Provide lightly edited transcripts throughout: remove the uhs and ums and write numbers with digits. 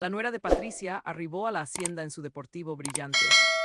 La nuera de Patricia arribó a la hacienda en su deportivo brillante.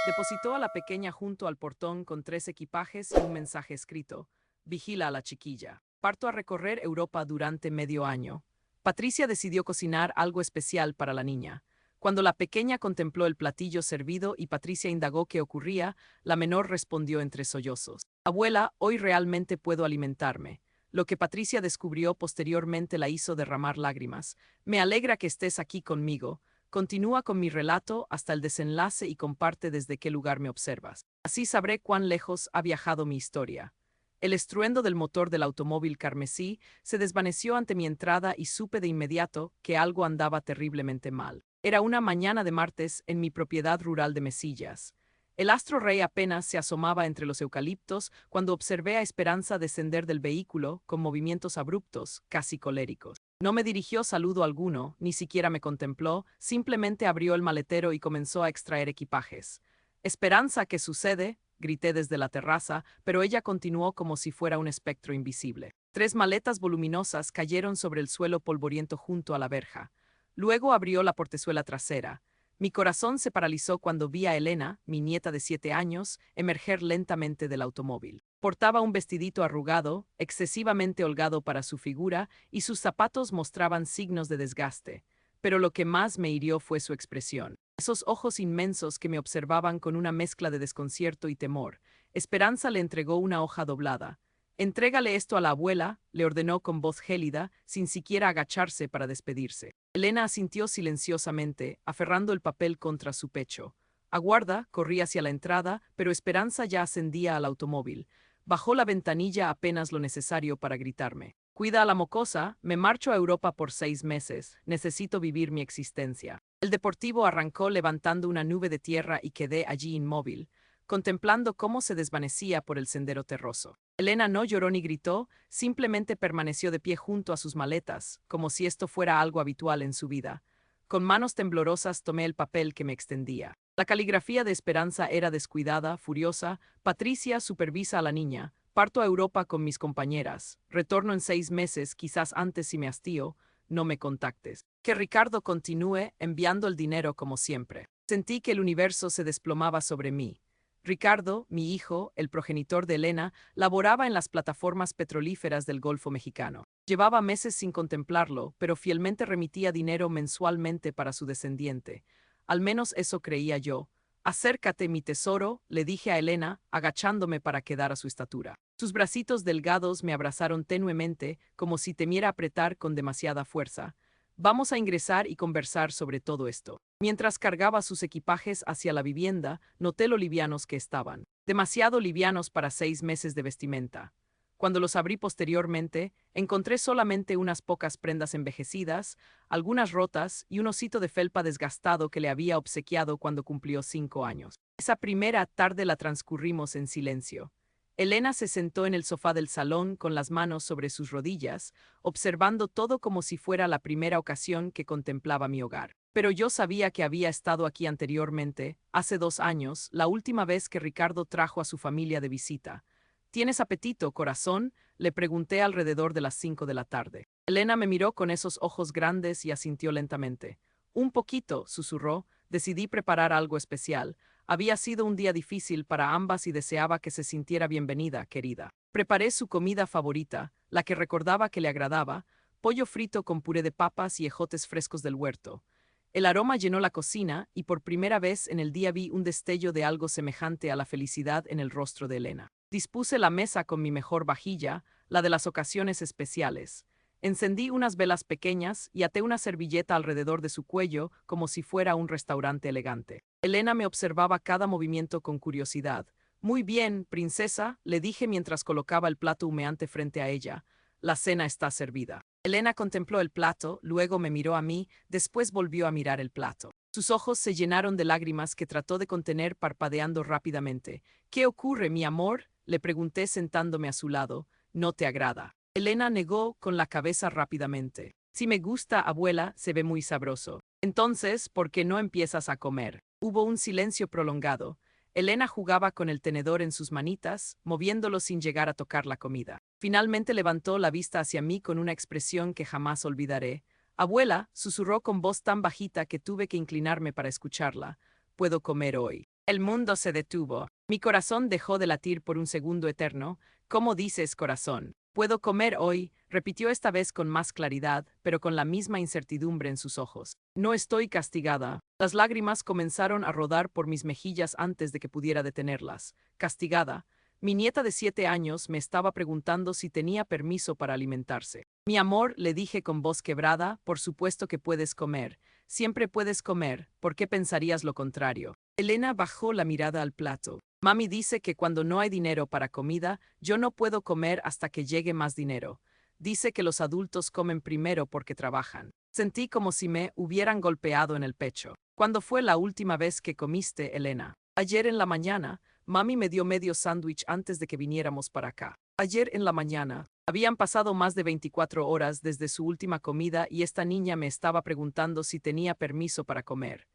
Depositó a la pequeña junto al portón con 3 equipajes y un mensaje escrito: Vigila a la chiquilla. Parto a recorrer Europa durante medio año. Patricia decidió cocinar algo especial para la niña. Cuando la pequeña contempló el platillo servido y Patricia indagó qué ocurría, la menor respondió entre sollozos: Abuela, hoy realmente puedo alimentarme. Lo que Patricia descubrió posteriormente la hizo derramar lágrimas. Me alegra que estés aquí conmigo. Continúa con mi relato hasta el desenlace y comparte desde qué lugar me observas. Así sabré cuán lejos ha viajado mi historia. El estruendo del motor del automóvil carmesí se desvaneció ante mi entrada y supe de inmediato que algo andaba terriblemente mal. Era una mañana de martes en mi propiedad rural de Mesillas. El astro rey apenas se asomaba entre los eucaliptos cuando observé a Esperanza descender del vehículo con movimientos abruptos, casi coléricos. No me dirigió saludo alguno, ni siquiera me contempló, simplemente abrió el maletero y comenzó a extraer equipajes. Esperanza, ¿qué sucede?, grité desde la terraza, pero ella continuó como si fuera un espectro invisible. 3 maletas voluminosas cayeron sobre el suelo polvoriento junto a la verja. Luego abrió la portezuela trasera. Mi corazón se paralizó cuando vi a Elena, mi nieta de 7 años, emerger lentamente del automóvil. Portaba un vestidito arrugado, excesivamente holgado para su figura, y sus zapatos mostraban signos de desgaste. Pero lo que más me hirió fue su expresión. Esos ojos inmensos que me observaban con una mezcla de desconcierto y temor. Esperanza le entregó una hoja doblada. Entrégale esto a la abuela, le ordenó con voz gélida, sin siquiera agacharse para despedirse. Elena asintió silenciosamente, aferrando el papel contra su pecho. Aguarda, corrí hacia la entrada, pero Esperanza ya ascendía al automóvil. Bajó la ventanilla apenas lo necesario para gritarme: Cuida a la mocosa, me marcho a Europa por 6 meses, necesito vivir mi existencia. El deportivo arrancó levantando una nube de tierra y quedé allí inmóvil, contemplando cómo se desvanecía por el sendero terroso. Elena no lloró ni gritó, simplemente permaneció de pie junto a sus maletas, como si esto fuera algo habitual en su vida. Con manos temblorosas tomé el papel que me extendía. La caligrafía de Esperanza era descuidada, furiosa. Patricia supervisa a la niña. Parto a Europa con mis compañeras. Retorno en 6 meses, quizás antes si me hastío. No me contactes. Que Ricardo continúe enviando el dinero como siempre. Sentí que el universo se desplomaba sobre mí. Ricardo, mi hijo, el progenitor de Elena, laboraba en las plataformas petrolíferas del Golfo Mexicano. Llevaba meses sin contemplarlo, pero fielmente remitía dinero mensualmente para su descendiente. Al menos eso creía yo. Acércate, mi tesoro, le dije a Elena, agachándome para quedar a su estatura. Sus bracitos delgados me abrazaron tenuemente, como si temiera apretar con demasiada fuerza. Vamos a ingresar y conversar sobre todo esto. Mientras cargaba sus equipajes hacia la vivienda, noté lo livianos que estaban. Demasiado livianos para 6 meses de vestimenta. Cuando los abrí posteriormente, encontré solamente unas pocas prendas envejecidas, algunas rotas y un osito de felpa desgastado que le había obsequiado cuando cumplió 5 años. Esa primera tarde la transcurrimos en silencio. Elena se sentó en el sofá del salón con las manos sobre sus rodillas, observando todo como si fuera la primera ocasión que contemplaba mi hogar. Pero yo sabía que había estado aquí anteriormente, hace 2 años, la última vez que Ricardo trajo a su familia de visita. ¿Tienes apetito, corazón?, le pregunté alrededor de las 5 de la tarde. Elena me miró con esos ojos grandes y asintió lentamente. Un poquito, susurró. Decidí preparar algo especial. Había sido un día difícil para ambas y deseaba que se sintiera bienvenida, querida. Preparé su comida favorita, la que recordaba que le agradaba: pollo frito con puré de papas y ejotes frescos del huerto. El aroma llenó la cocina y por primera vez en el día vi un destello de algo semejante a la felicidad en el rostro de Elena. Dispuse la mesa con mi mejor vajilla, la de las ocasiones especiales. Encendí unas velas pequeñas y até una servilleta alrededor de su cuello como si fuera un restaurante elegante. Elena me observaba cada movimiento con curiosidad. Muy bien, princesa, le dije mientras colocaba el plato humeante frente a ella. La cena está servida. Elena contempló el plato, luego me miró a mí, después volvió a mirar el plato. Sus ojos se llenaron de lágrimas que trató de contener parpadeando rápidamente. ¿Qué ocurre, mi amor?, le pregunté sentándome a su lado. ¿No te agrada? Elena negó con la cabeza rápidamente. Si me gusta, abuela, se ve muy sabroso. Entonces, ¿por qué no empiezas a comer? Hubo un silencio prolongado. Elena jugaba con el tenedor en sus manitas, moviéndolo sin llegar a tocar la comida. Finalmente levantó la vista hacia mí con una expresión que jamás olvidaré. Abuela, susurró con voz tan bajita que tuve que inclinarme para escucharla. ¿Puedo comer hoy? El mundo se detuvo. Mi corazón dejó de latir por un segundo eterno. ¿Cómo dices, corazón? ¿Puedo comer hoy? Repitió esta vez con más claridad, pero con la misma incertidumbre en sus ojos. No estoy castigada. Las lágrimas comenzaron a rodar por mis mejillas antes de que pudiera detenerlas. Castigada. Mi nieta de 7 años me estaba preguntando si tenía permiso para alimentarse. Mi amor, le dije con voz quebrada, por supuesto que puedes comer. Siempre puedes comer, ¿por qué pensarías lo contrario? Elena bajó la mirada al plato. Mami dice que cuando no hay dinero para comida, yo no puedo comer hasta que llegue más dinero. Dice que los adultos comen primero porque trabajan. Sentí como si me hubieran golpeado en el pecho. ¿Cuándo fue la última vez que comiste, Elena? Ayer en la mañana. Mami me dio medio sándwich antes de que viniéramos para acá. Ayer en la mañana. Habían pasado más de 24 horas desde su última comida y esta niña me estaba preguntando si tenía permiso para comer.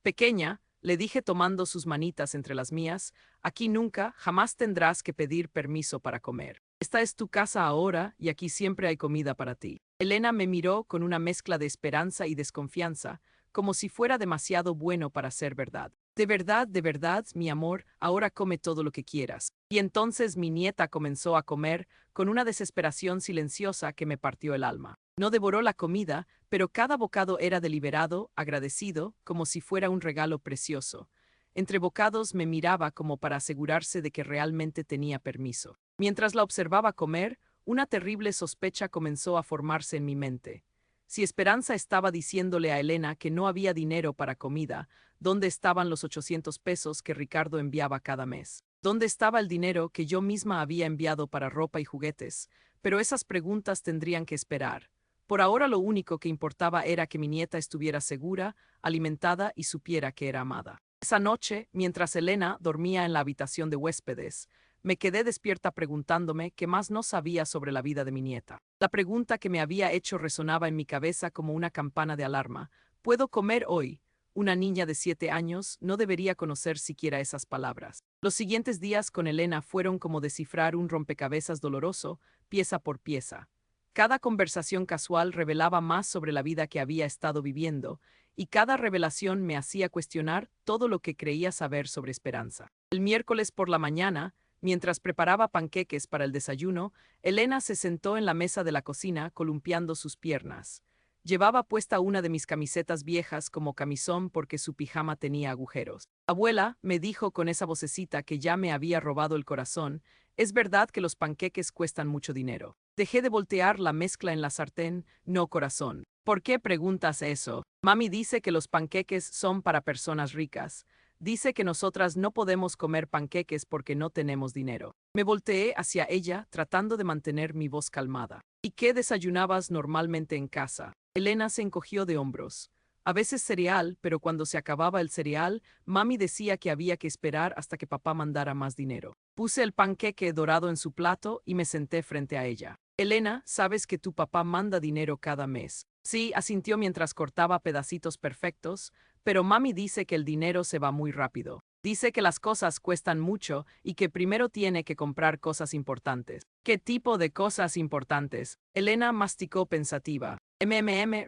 Pequeña, le dije tomando sus manitas entre las mías, aquí nunca, jamás tendrás que pedir permiso para comer. Esta es tu casa ahora y aquí siempre hay comida para ti. Elena me miró con una mezcla de esperanza y desconfianza, como si fuera demasiado bueno para ser verdad. De verdad, mi amor, ahora come todo lo que quieras. Y entonces mi nieta comenzó a comer, con una desesperación silenciosa que me partió el alma. No devoró la comida, pero cada bocado era deliberado, agradecido, como si fuera un regalo precioso. Entre bocados me miraba como para asegurarse de que realmente tenía permiso. Mientras la observaba comer, una terrible sospecha comenzó a formarse en mi mente. Si Esperanza estaba diciéndole a Elena que no había dinero para comida, ¿dónde estaban los 800 pesos que Ricardo enviaba cada mes? ¿Dónde estaba el dinero que yo misma había enviado para ropa y juguetes? Pero esas preguntas tendrían que esperar. Por ahora lo único que importaba era que mi nieta estuviera segura, alimentada y supiera que era amada. Esa noche, mientras Elena dormía en la habitación de huéspedes, me quedé despierta preguntándome qué más no sabía sobre la vida de mi nieta. La pregunta que me había hecho resonaba en mi cabeza como una campana de alarma. ¿Puedo comer hoy? Una niña de 7 años no debería conocer siquiera esas palabras. Los siguientes días con Elena fueron como descifrar un rompecabezas doloroso, pieza por pieza. Cada conversación casual revelaba más sobre la vida que había estado viviendo, y cada revelación me hacía cuestionar todo lo que creía saber sobre Esperanza. El miércoles por la mañana, mientras preparaba panqueques para el desayuno, Elena se sentó en la mesa de la cocina columpiando sus piernas. Llevaba puesta una de mis camisetas viejas como camisón porque su pijama tenía agujeros. Abuela, me dijo con esa vocecita que ya me había robado el corazón, es verdad que los panqueques cuestan mucho dinero. Dejé de voltear la mezcla en la sartén, no corazón. ¿Por qué preguntas eso? Mami dice que los panqueques son para personas ricas. Dice que nosotras no podemos comer panqueques porque no tenemos dinero. Me volteé hacia ella, tratando de mantener mi voz calmada. ¿Y qué desayunabas normalmente en casa? Elena se encogió de hombros. A veces cereal, pero cuando se acababa el cereal, mami decía que había que esperar hasta que papá mandara más dinero. Puse el panqueque dorado en su plato y me senté frente a ella. Elena, sabes que tu papá manda dinero cada mes. Sí, asintió mientras cortaba pedacitos perfectos, pero mami dice que el dinero se va muy rápido. Dice que las cosas cuestan mucho y que primero tiene que comprar cosas importantes. ¿Qué tipo de cosas importantes? Elena masticó pensativa.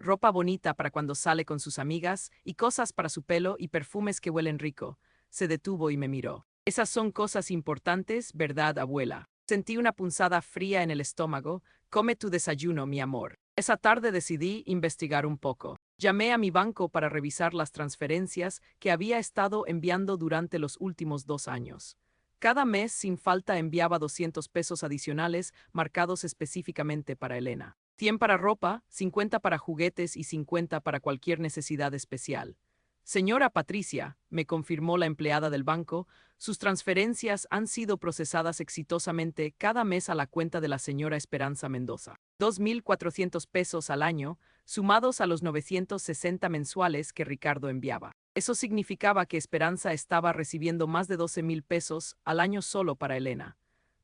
Ropa bonita para cuando sale con sus amigas y cosas para su pelo y perfumes que huelen rico. Se detuvo y me miró. Esas son cosas importantes, ¿verdad, abuela? Sentí una punzada fría en el estómago. Come tu desayuno, mi amor. Esa tarde decidí investigar un poco. Llamé a mi banco para revisar las transferencias que había estado enviando durante los últimos 2 años. Cada mes sin falta enviaba 200 pesos adicionales marcados específicamente para Elena. 100 para ropa, 50 para juguetes y 50 para cualquier necesidad especial. Señora Patricia, me confirmó la empleada del banco, sus transferencias han sido procesadas exitosamente cada mes a la cuenta de la señora Esperanza Mendoza. 2.400 pesos al año, sumados a los 960 mensuales que Ricardo enviaba. Eso significaba que Esperanza estaba recibiendo más de 12.000 pesos al año solo para Elena.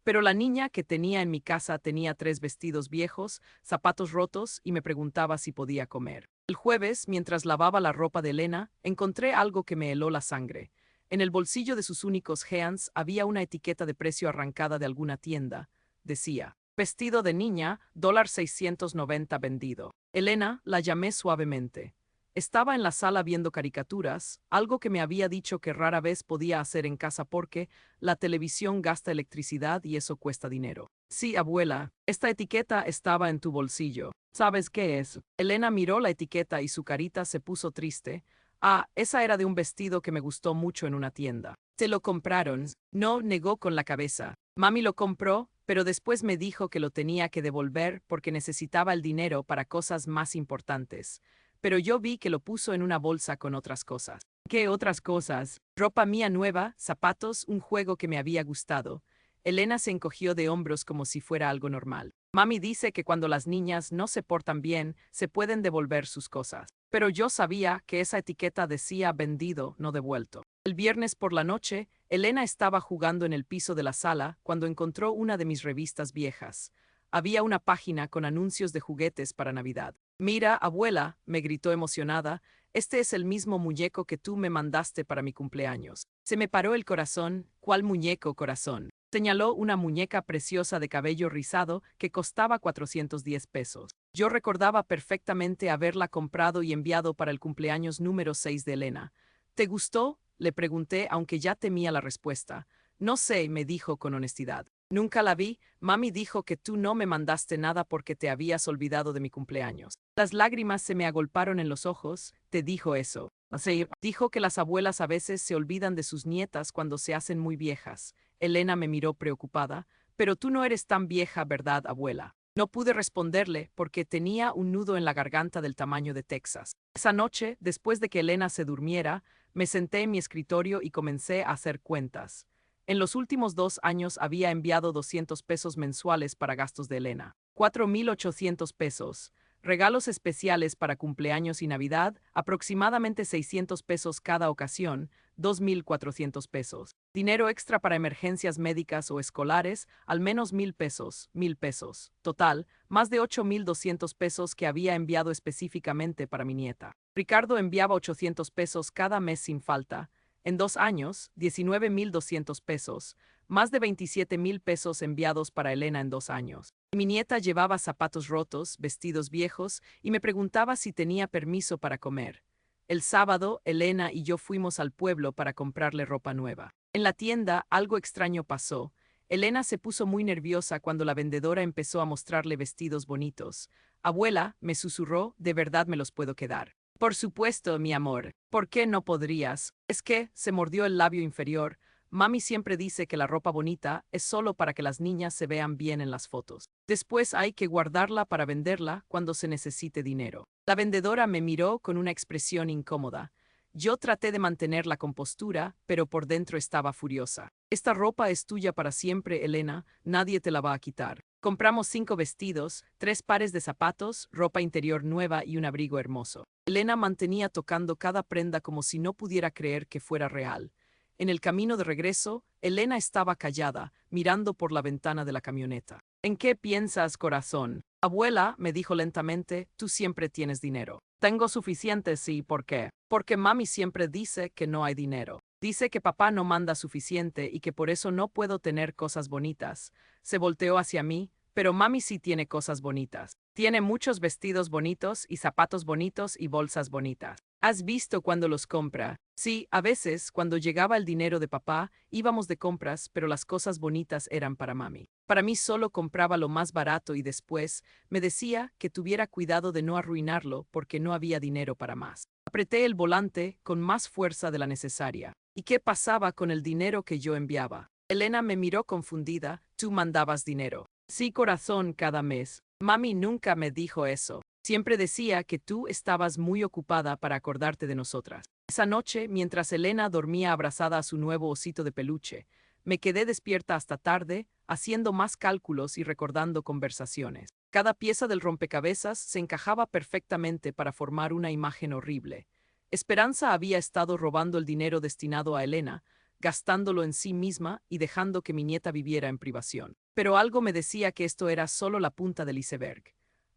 Pero la niña que tenía en mi casa tenía 3 vestidos viejos, zapatos rotos y me preguntaba si podía comer. El jueves, mientras lavaba la ropa de Elena, encontré algo que me heló la sangre. En el bolsillo de sus únicos jeans había una etiqueta de precio arrancada de alguna tienda. Decía, Vestido de niña, $690 vendido. Elena, la llamé suavemente. Estaba en la sala viendo caricaturas, algo que me había dicho que rara vez podía hacer en casa porque la televisión gasta electricidad y eso cuesta dinero. Sí, abuela, esta etiqueta estaba en tu bolsillo. ¿Sabes qué es? Elena miró la etiqueta y su carita se puso triste. Ah, esa era de un vestido que me gustó mucho en una tienda. ¿Te lo compraron? No, negó con la cabeza. Mami lo compró, pero después me dijo que lo tenía que devolver porque necesitaba el dinero para cosas más importantes. Pero yo vi que lo puso en una bolsa con otras cosas. ¿Qué otras cosas? Ropa mía nueva, zapatos, un juego que me había gustado. Elena se encogió de hombros como si fuera algo normal. Mami dice que cuando las niñas no se portan bien, se pueden devolver sus cosas. Pero yo sabía que esa etiqueta decía vendido, no devuelto. El viernes por la noche, Elena estaba jugando en el piso de la sala cuando encontró una de mis revistas viejas. Había una página con anuncios de juguetes para Navidad. Mira, abuela, me gritó emocionada, este es el mismo muñeco que tú me mandaste para mi cumpleaños. Se me paró el corazón. ¿Cuál muñeco, corazón? Señaló una muñeca preciosa de cabello rizado que costaba $410. Yo recordaba perfectamente haberla comprado y enviado para el cumpleaños número 6 de Elena. ¿Te gustó? Le pregunté, aunque ya temía la respuesta. No sé, me dijo con honestidad. Nunca la vi. Mami dijo que tú no me mandaste nada porque te habías olvidado de mi cumpleaños. Las lágrimas se me agolparon en los ojos. ¿Te dijo eso? Sí, dijo que las abuelas a veces se olvidan de sus nietas cuando se hacen muy viejas. Elena me miró preocupada. Pero tú no eres tan vieja, ¿verdad, abuela? No pude responderle porque tenía un nudo en la garganta del tamaño de Texas. Esa noche, después de que Elena se durmiera, me senté en mi escritorio y comencé a hacer cuentas. En los últimos 2 años había enviado $200 mensuales para gastos de Elena, $4,800, regalos especiales para cumpleaños y Navidad, aproximadamente $600 cada ocasión, $2,400, dinero extra para emergencias médicas o escolares, al menos $1,000, total, más de $8,200 que había enviado específicamente para mi nieta. Ricardo enviaba $800 cada mes sin falta. En 2 años, $19,200, más de $27,000 enviados para Elena en 2 años. Mi nieta llevaba zapatos rotos, vestidos viejos, y me preguntaba si tenía permiso para comer. El sábado, Elena y yo fuimos al pueblo para comprarle ropa nueva. En la tienda, algo extraño pasó. Elena se puso muy nerviosa cuando la vendedora empezó a mostrarle vestidos bonitos. Abuela, me susurró, ¿de verdad me los puedo quedar? Por supuesto, mi amor. ¿Por qué no podrías? Es que, se mordió el labio inferior. Mami siempre dice que la ropa bonita es solo para que las niñas se vean bien en las fotos. Después hay que guardarla para venderla cuando se necesite dinero. La vendedora me miró con una expresión incómoda. Yo traté de mantener la compostura, pero por dentro estaba furiosa. Esta ropa es tuya para siempre, Elena, nadie te la va a quitar. Compramos 5 vestidos, 3 pares de zapatos, ropa interior nueva y un abrigo hermoso. Elena mantenía tocando cada prenda como si no pudiera creer que fuera real. En el camino de regreso, Elena estaba callada, mirando por la ventana de la camioneta. ¿En qué piensas, corazón? Abuela, me dijo lentamente, tú siempre tienes dinero. Tengo suficiente, sí, ¿por qué? Porque mami siempre dice que no hay dinero. Dice que papá no manda suficiente y que por eso no puedo tener cosas bonitas. Se volteó hacia mí, pero mami sí tiene cosas bonitas. Tiene muchos vestidos bonitos y zapatos bonitos y bolsas bonitas. ¿Has visto cuando los compra? Sí, a veces, cuando llegaba el dinero de papá, íbamos de compras, pero las cosas bonitas eran para mami. Para mí solo compraba lo más barato y después me decía que tuviera cuidado de no arruinarlo porque no había dinero para más. Apreté el volante con más fuerza de la necesaria. ¿Y qué pasaba con el dinero que yo enviaba? Elena me miró confundida. Tú mandabas dinero. Sí, corazón, cada mes. Mami nunca me dijo eso. Siempre decía que tú estabas muy ocupada para acordarte de nosotras. Esa noche, mientras Elena dormía abrazada a su nuevo osito de peluche, me quedé despierta hasta tarde, haciendo más cálculos y recordando conversaciones. Cada pieza del rompecabezas se encajaba perfectamente para formar una imagen horrible. Esperanza había estado robando el dinero destinado a Elena, gastándolo en sí misma y dejando que mi nieta viviera en privación. Pero algo me decía que esto era solo la punta del iceberg.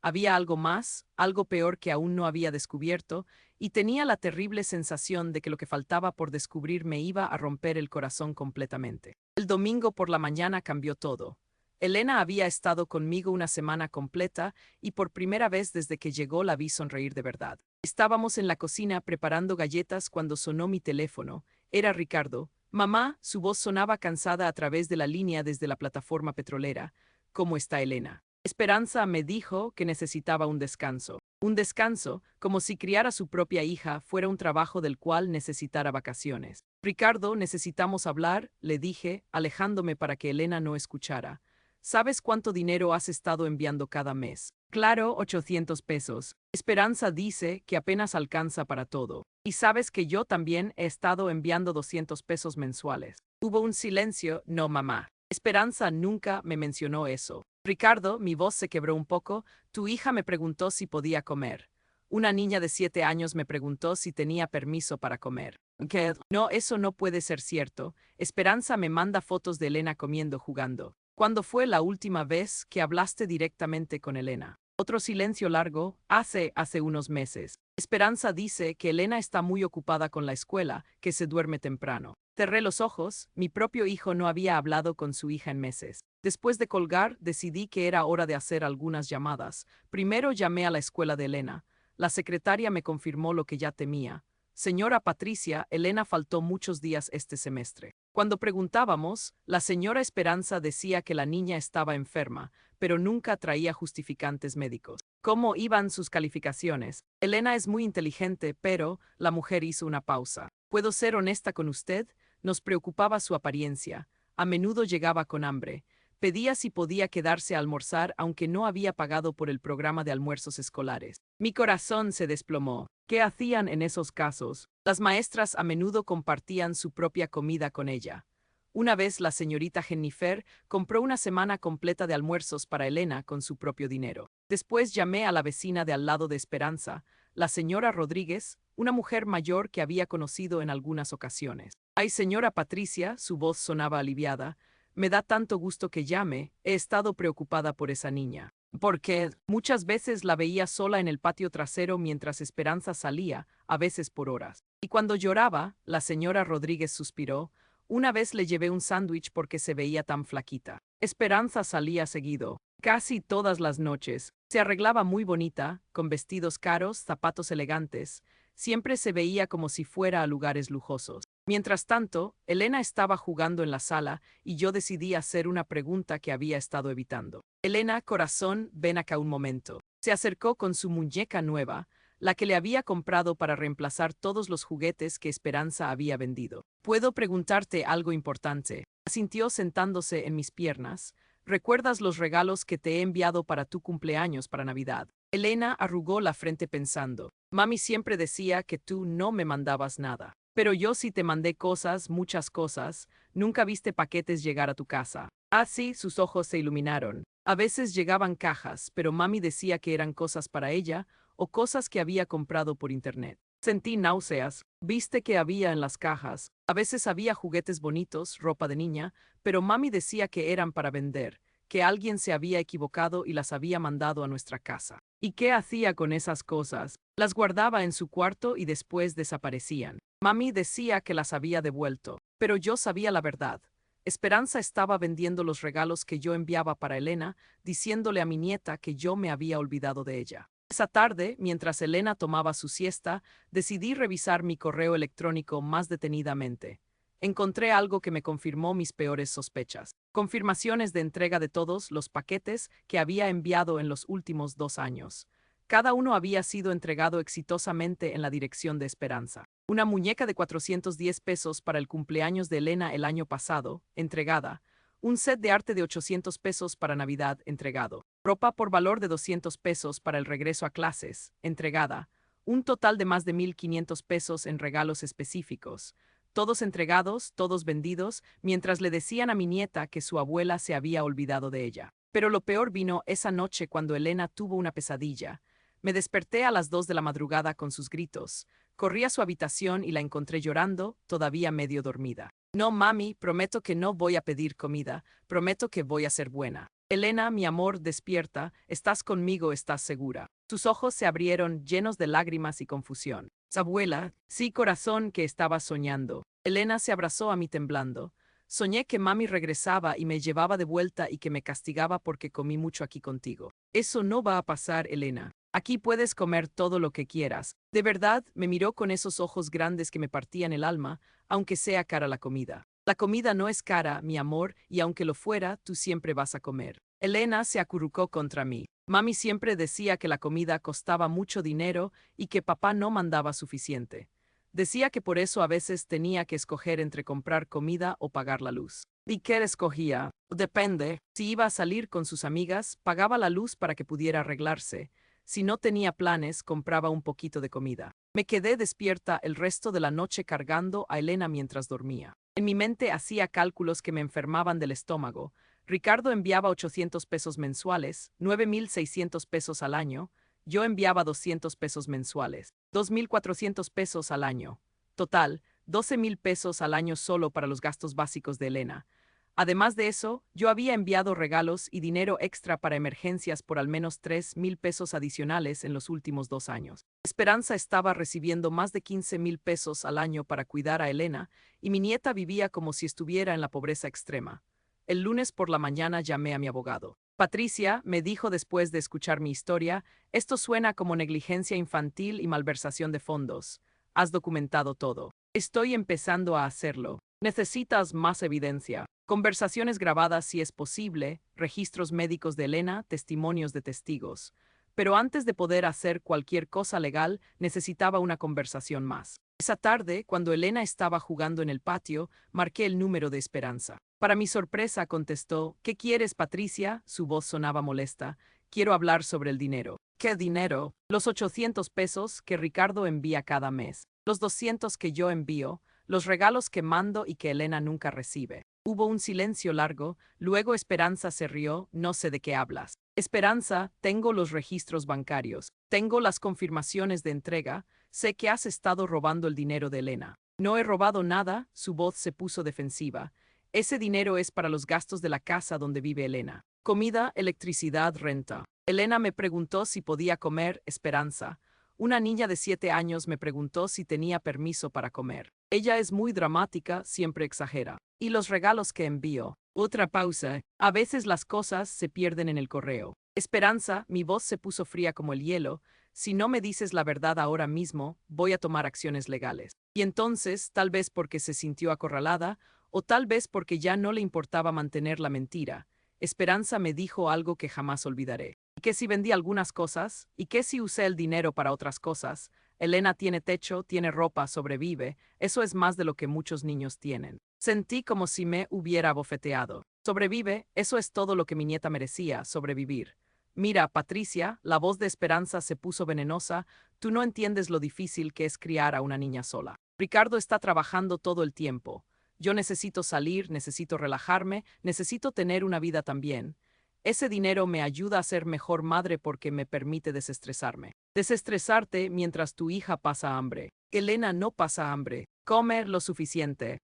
Había algo más, algo peor que aún no había descubierto, y tenía la terrible sensación de que lo que faltaba por descubrir me iba a romper el corazón completamente. El domingo por la mañana cambió todo. Elena había estado conmigo una semana completa y por primera vez desde que llegó la vi sonreír de verdad. Estábamos en la cocina preparando galletas cuando sonó mi teléfono. Era Ricardo. Mamá, su voz sonaba cansada a través de la línea desde la plataforma petrolera. ¿Cómo está Elena? Esperanza me dijo que necesitaba un descanso. Un descanso, como si criar a su propia hija fuera un trabajo del cual necesitara vacaciones. Ricardo, necesitamos hablar, le dije, alejándome para que Elena no escuchara. ¿Sabes cuánto dinero has estado enviando cada mes? Claro, 800 pesos. Esperanza dice que apenas alcanza para todo. Y sabes que yo también he estado enviando 200 pesos mensuales. Hubo un silencio. No, mamá. Esperanza nunca me mencionó eso. Ricardo, mi voz se quebró un poco. Tu hija me preguntó si podía comer. Una niña de 7 años me preguntó si tenía permiso para comer. ¿Qué? No, eso no puede ser cierto. Esperanza me manda fotos de Elena comiendo jugando. ¿Cuándo fue la última vez que hablaste directamente con Elena? Otro silencio largo. Hace unos meses. Esperanza dice que Elena está muy ocupada con la escuela, que se duerme temprano. Cerré los ojos. Mi propio hijo no había hablado con su hija en meses. Después de colgar, decidí que era hora de hacer algunas llamadas. Primero llamé a la escuela de Elena. La secretaria me confirmó lo que ya temía. Señora Patricia, Elena faltó muchos días este semestre. Cuando preguntábamos, la señora Esperanza decía que la niña estaba enferma, pero nunca traía justificantes médicos. ¿Cómo iban sus calificaciones? Elena es muy inteligente, pero la mujer hizo una pausa. ¿Puedo ser honesta con usted? Nos preocupaba su apariencia. A menudo llegaba con hambre. Pedía si podía quedarse a almorzar aunque no había pagado por el programa de almuerzos escolares. Mi corazón se desplomó. ¿Qué hacían en esos casos? Las maestras a menudo compartían su propia comida con ella. Una vez la señorita Jennifer compró una semana completa de almuerzos para Elena con su propio dinero. Después llamé a la vecina de al lado de Esperanza, la señora Rodríguez, una mujer mayor que había conocido en algunas ocasiones. Ay, señora Patricia, su voz sonaba aliviada. Me da tanto gusto que llame, he estado preocupada por esa niña. Porque muchas veces la veía sola en el patio trasero mientras Esperanza salía, a veces por horas. Y cuando lloraba, la señora Rodríguez suspiró. Una vez le llevé un sándwich porque se veía tan flaquita. Esperanza salía seguido, casi todas las noches. Se arreglaba muy bonita, con vestidos caros, zapatos elegantes. Siempre se veía como si fuera a lugares lujosos. Mientras tanto, Elena estaba jugando en la sala y yo decidí hacer una pregunta que había estado evitando. Elena, corazón, ven acá un momento. Se acercó con su muñeca nueva, la que le había comprado para reemplazar todos los juguetes que Esperanza había vendido. ¿Puedo preguntarte algo importante? Asintió sentándose en mis piernas. ¿Recuerdas los regalos que te he enviado para tu cumpleaños para Navidad? Elena arrugó la frente pensando. Mami siempre decía que tú no me mandabas nada. Pero yo sí te mandé cosas, muchas cosas. Nunca viste paquetes llegar a tu casa. Ah, sí, sus ojos se iluminaron. A veces llegaban cajas, pero mami decía que eran cosas para ella o cosas que había comprado por internet. Sentí náuseas. ¿Viste que había en las cajas? A veces había juguetes bonitos, ropa de niña, pero mami decía que eran para vender, que alguien se había equivocado y las había mandado a nuestra casa. ¿Y qué hacía con esas cosas? Las guardaba en su cuarto y después desaparecían. Mami decía que las había devuelto, pero yo sabía la verdad. Esperanza estaba vendiendo los regalos que yo enviaba para Elena, diciéndole a mi nieta que yo me había olvidado de ella. Esa tarde, mientras Elena tomaba su siesta, decidí revisar mi correo electrónico más detenidamente. Encontré algo que me confirmó mis peores sospechas. Confirmaciones de entrega de todos los paquetes que había enviado en los últimos 2 años. Cada uno había sido entregado exitosamente en la dirección de Esperanza. Una muñeca de 410 pesos para el cumpleaños de Elena el año pasado, entregada. Un set de arte de 800 pesos para Navidad, entregado. Ropa por valor de 200 pesos para el regreso a clases, entregada. Un total de más de 1,500 pesos en regalos específicos. Todos entregados, todos vendidos, mientras le decían a mi nieta que su abuela se había olvidado de ella. Pero lo peor vino esa noche cuando Elena tuvo una pesadilla. Me desperté a las 2 de la madrugada con sus gritos. Corrí a su habitación y la encontré llorando, todavía medio dormida. No, mami, prometo que no voy a pedir comida, prometo que voy a ser buena. Elena, mi amor, despierta, estás conmigo, estás segura. Sus ojos se abrieron, llenos de lágrimas y confusión. Abuela, sí, corazón, que estaba soñando. Elena se abrazó a mí temblando. Soñé que mami regresaba y me llevaba de vuelta y que me castigaba porque comí mucho aquí contigo. Eso no va a pasar, Elena. Aquí puedes comer todo lo que quieras. De verdad, me miró con esos ojos grandes que me partían el alma, aunque sea cara la comida. La comida no es cara, mi amor, y aunque lo fuera, tú siempre vas a comer. Elena se acurrucó contra mí. Mami siempre decía que la comida costaba mucho dinero y que papá no mandaba suficiente. Decía que por eso a veces tenía que escoger entre comprar comida o pagar la luz. ¿Y qué escogía? Depende. Si iba a salir con sus amigas, pagaba la luz para que pudiera arreglarse. Si no tenía planes, compraba un poquito de comida. Me quedé despierta el resto de la noche cargando a Elena mientras dormía. En mi mente hacía cálculos que me enfermaban del estómago. Ricardo enviaba 800 pesos mensuales, 9,600 pesos al año. Yo enviaba 200 pesos mensuales, 2,400 pesos al año. Total, 12,000 pesos al año solo para los gastos básicos de Elena. Además de eso, yo había enviado regalos y dinero extra para emergencias por al menos 3,000 pesos adicionales en los últimos 2 años. Esperanza estaba recibiendo más de 15,000 pesos al año para cuidar a Elena, y mi nieta vivía como si estuviera en la pobreza extrema. El lunes por la mañana llamé a mi abogado. Patricia, me dijo después de escuchar mi historia, esto suena como negligencia infantil y malversación de fondos. Has documentado todo. Estoy empezando a hacerlo. Necesitas más evidencia. Conversaciones grabadas si es posible, registros médicos de Elena, testimonios de testigos. Pero antes de poder hacer cualquier cosa legal, necesitaba una conversación más. Esa tarde, cuando Elena estaba jugando en el patio, marqué el número de Esperanza. Para mi sorpresa contestó, ¿qué quieres, Patricia? Su voz sonaba molesta. Quiero hablar sobre el dinero. ¿Qué dinero? Los 800 pesos que Ricardo envía cada mes. Los 200 que yo envío. Los regalos que mando y que Elena nunca recibe. Hubo un silencio largo, luego Esperanza se rió, no sé de qué hablas. Esperanza, tengo los registros bancarios, tengo las confirmaciones de entrega, sé que has estado robando el dinero de Elena. No he robado nada, su voz se puso defensiva. Ese dinero es para los gastos de la casa donde vive Elena. Comida, electricidad, renta. Elena me preguntó si podía comer, Esperanza. Una niña de 7 años me preguntó si tenía permiso para comer. Ella es muy dramática, siempre exagera. Y los regalos que envío. Otra pausa. A veces las cosas se pierden en el correo. Esperanza, mi voz se puso fría como el hielo. Si no me dices la verdad ahora mismo, voy a tomar acciones legales. Y entonces, tal vez porque se sintió acorralada, o tal vez porque ya no le importaba mantener la mentira, Esperanza me dijo algo que jamás olvidaré. ¿Y qué si vendí algunas cosas? ¿Y qué si usé el dinero para otras cosas? Elena tiene techo, tiene ropa, sobrevive. Eso es más de lo que muchos niños tienen. Sentí como si me hubiera bofeteado. Sobrevive, eso es todo lo que mi nieta merecía, sobrevivir. Mira, Patricia, la voz de Esperanza se puso venenosa, tú no entiendes lo difícil que es criar a una niña sola. Ricardo está trabajando todo el tiempo. Yo necesito salir, necesito relajarme, necesito tener una vida también. Ese dinero me ayuda a ser mejor madre porque me permite desestresarme. Desestresarte mientras tu hija pasa hambre. Elena no pasa hambre. Come lo suficiente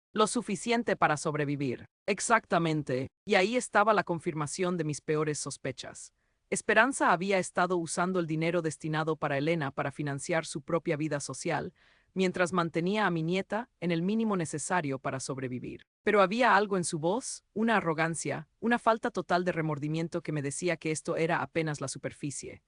para sobrevivir. Exactamente. Y ahí estaba la confirmación de mis peores sospechas. Esperanza había estado usando el dinero destinado para Elena para financiar su propia vida social, mientras mantenía a mi nieta en el mínimo necesario para sobrevivir. Pero había algo en su voz, una arrogancia, una falta total de remordimiento que me decía que esto era apenas la superficie.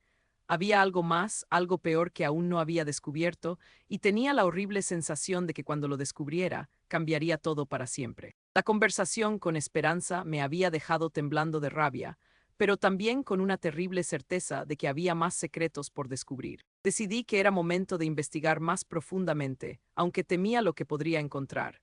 Había algo más, algo peor que aún no había descubierto, y tenía la horrible sensación de que cuando lo descubriera, cambiaría todo para siempre. La conversación con Esperanza me había dejado temblando de rabia, pero también con una terrible certeza de que había más secretos por descubrir. Decidí que era momento de investigar más profundamente, aunque temía lo que podría encontrar.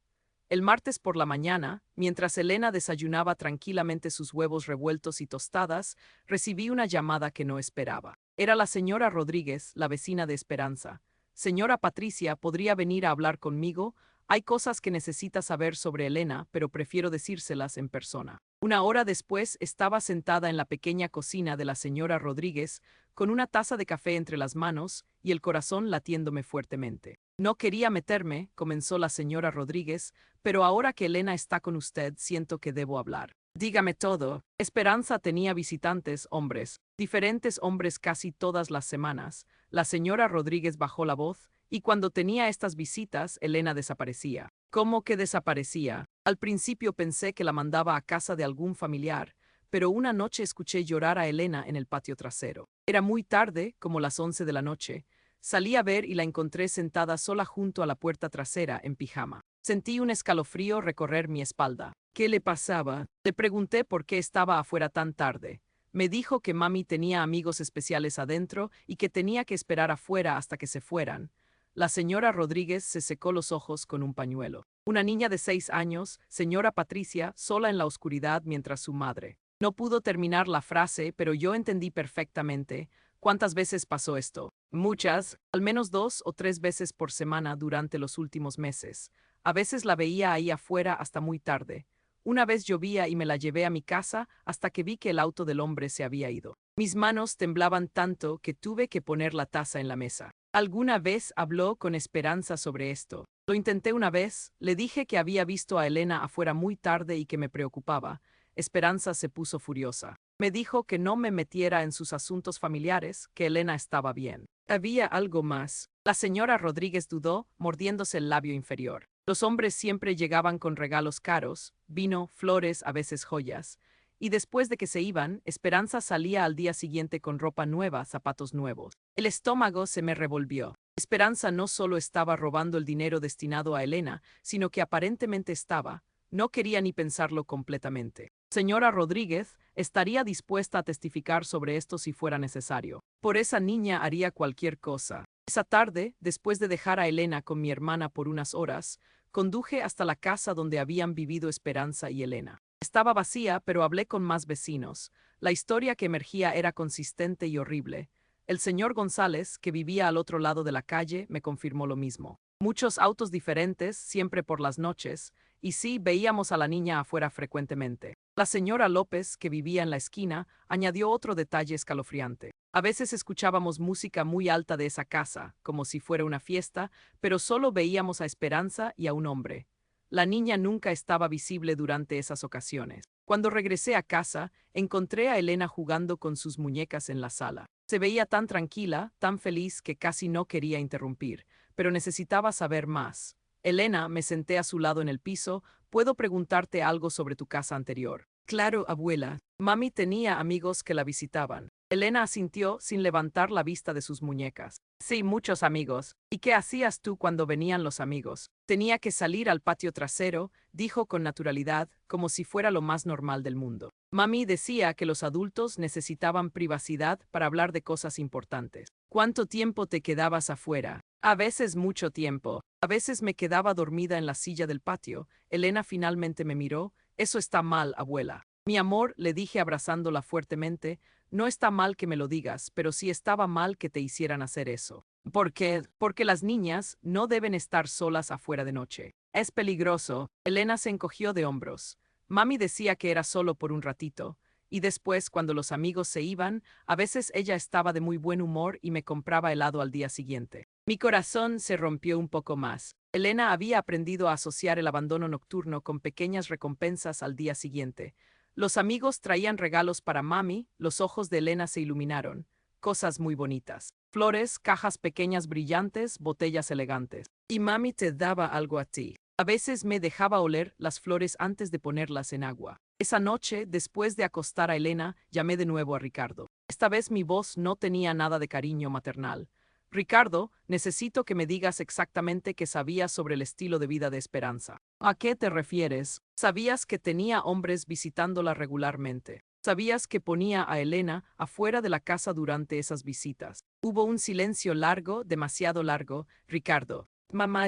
El martes por la mañana, mientras Elena desayunaba tranquilamente sus huevos revueltos y tostadas, recibí una llamada que no esperaba. Era la señora Rodríguez, la vecina de Esperanza. Señora Patricia, ¿podría venir a hablar conmigo? Hay cosas que necesita saber sobre Elena, pero prefiero decírselas en persona. Una hora después estaba sentada en la pequeña cocina de la señora Rodríguez, con una taza de café entre las manos y el corazón latiéndome fuertemente. No quería meterme, comenzó la señora Rodríguez, pero ahora que Elena está con usted, siento que debo hablar. Dígame todo. Esperanza tenía visitantes, hombres, diferentes hombres casi todas las semanas. La señora Rodríguez bajó la voz, Y cuando tenía estas visitas, Elena desaparecía. ¿Cómo que desaparecía? Al principio pensé que la mandaba a casa de algún familiar, pero una noche escuché llorar a Elena en el patio trasero. Era muy tarde, como las 11 de la noche. Salí a ver y la encontré sentada sola junto a la puerta trasera, en pijama. Sentí un escalofrío recorrer mi espalda. ¿Qué le pasaba? Le pregunté por qué estaba afuera tan tarde. Me dijo que mami tenía amigos especiales adentro y que tenía que esperar afuera hasta que se fueran. La señora Rodríguez se secó los ojos con un pañuelo. Una niña de 6 años, señora Patricia, sola en la oscuridad mientras su madre. No pudo terminar la frase, pero yo entendí perfectamente. ¿Cuántas veces pasó esto? Muchas, al menos 2 o 3 veces por semana durante los últimos meses. A veces la veía ahí afuera hasta muy tarde. Una vez llovía y me la llevé a mi casa hasta que vi que el auto del hombre se había ido. Mis manos temblaban tanto que tuve que poner la taza en la mesa. ¿Alguna vez habló con Esperanza sobre esto? Lo intenté una vez, le dije que había visto a Elena afuera muy tarde y que me preocupaba. Esperanza se puso furiosa. Me dijo que no me metiera en sus asuntos familiares, que Elena estaba bien. Había algo más. La señora Rodríguez dudó, mordiéndose el labio inferior. Los hombres siempre llegaban con regalos caros, vino, flores, a veces joyas. Y después de que se iban, Esperanza salía al día siguiente con ropa nueva, zapatos nuevos. El estómago se me revolvió. Esperanza no solo estaba robando el dinero destinado a Elena, sino que aparentemente estaba. No quería ni pensarlo completamente. Señora Rodríguez estaría dispuesta a testificar sobre esto si fuera necesario. Por esa niña haría cualquier cosa. Esa tarde, después de dejar a Elena con mi hermana por unas horas, conduje hasta la casa donde habían vivido Esperanza y Elena. Estaba vacía, pero hablé con más vecinos. La historia que emergía era consistente y horrible. El señor González, que vivía al otro lado de la calle, me confirmó lo mismo. Muchos autos diferentes, siempre por las noches, y sí, veíamos a la niña afuera frecuentemente. La señora López, que vivía en la esquina, añadió otro detalle escalofriante. A veces escuchábamos música muy alta de esa casa, como si fuera una fiesta, pero solo veíamos a Esperanza y a un hombre. La niña nunca estaba visible durante esas ocasiones. Cuando regresé a casa, encontré a Elena jugando con sus muñecas en la sala. Se veía tan tranquila, tan feliz que casi no quería interrumpir, pero necesitaba saber más. Elena, me senté a su lado en el piso. ¿Puedo preguntarte algo sobre tu casa anterior? Claro, abuela. Mami tenía amigos que la visitaban. Elena asintió sin levantar la vista de sus muñecas. Sí, muchos amigos. ¿Y qué hacías tú cuando venían los amigos? Tenía que salir al patio trasero, dijo con naturalidad, como si fuera lo más normal del mundo. Mami decía que los adultos necesitaban privacidad para hablar de cosas importantes. ¿Cuánto tiempo te quedabas afuera? A veces mucho tiempo. A veces me quedaba dormida en la silla del patio. Elena finalmente me miró. Eso está mal, abuela. Mi amor, le dije abrazándola fuertemente, no está mal que me lo digas, pero sí estaba mal que te hicieran hacer eso. ¿Por qué? Porque las niñas no deben estar solas afuera de noche. Es peligroso. Elena se encogió de hombros. Mami decía que era solo por un ratito. Y después, cuando los amigos se iban, a veces ella estaba de muy buen humor y me compraba helado al día siguiente. Mi corazón se rompió un poco más. Elena había aprendido a asociar el abandono nocturno con pequeñas recompensas al día siguiente. Los amigos traían regalos para mami, los ojos de Elena se iluminaron. Cosas muy bonitas. Flores, cajas pequeñas brillantes, botellas elegantes. Y mami te daba algo a ti. A veces me dejaba oler las flores antes de ponerlas en agua. Esa noche, después de acostar a Elena, llamé de nuevo a Ricardo. Esta vez mi voz no tenía nada de cariño maternal. Ricardo, necesito que me digas exactamente qué sabías sobre el estilo de vida de Esperanza. ¿A qué te refieres? ¿Sabías que tenía hombres visitándola regularmente? ¿Sabías que ponía a Elena afuera de la casa durante esas visitas? Hubo un silencio largo, demasiado largo. Ricardo. Mamá,